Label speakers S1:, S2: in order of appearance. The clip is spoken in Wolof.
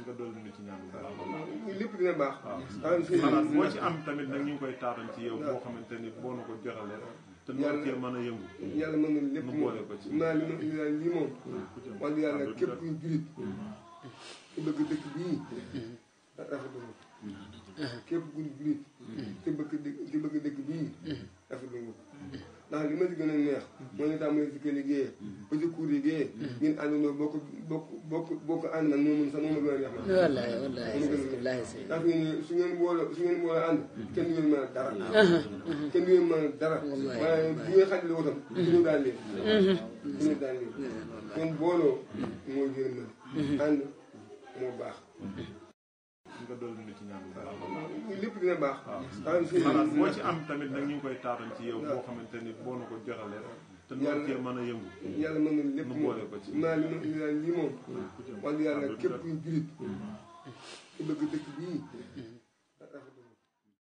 S1: nga dolli ñu ci ñaan bu baax.
S2: lépp dina baax.
S1: waaw xalaat boo ci am tamit nag ñu ngi koy taataan ci yow boo xamante ni boo na ko jotalee te noonu cee mën a yëngu.
S2: yàlla mën na lépp
S1: nu boole ko ci.
S2: naa li ma lii moom. wax dëgg yàlla képp kuy julit ku bëgg dëkk bii rafetlu ko. képp kuy julit te bëgg dëkk bii rafetlu ko. ndax li ma si gën a neex moo ñu tàmbalee si kër liggéeyee ba si kuur liggéeyee ngeen àndandoo bokk ànd nag moom sax moom la gën a neex ma
S3: wallaahi wallaahi
S2: ndax su ngeen boole ànd kenn du ngeen mën a dara kenn du ngeen mën a dara waaye bu ngeen xajale wutam suñu daan leen suñu daan leen kon booloo moo gën a ànd moo baax
S1: nga dolli ñu ci ñaan bu baax.
S2: lépp dina baax.
S1: xalaat boo ci am tamit nag ñu ngi koy taataan ci yow boo xamante ni boo na ko jotalee te noonu cee mën a yëngu.
S2: yàlla mën na lépp
S1: nu boole ko ci.
S2: naa li ma lii moom wax dëgg yàlla képp kuy julit te bëgg dëkk bii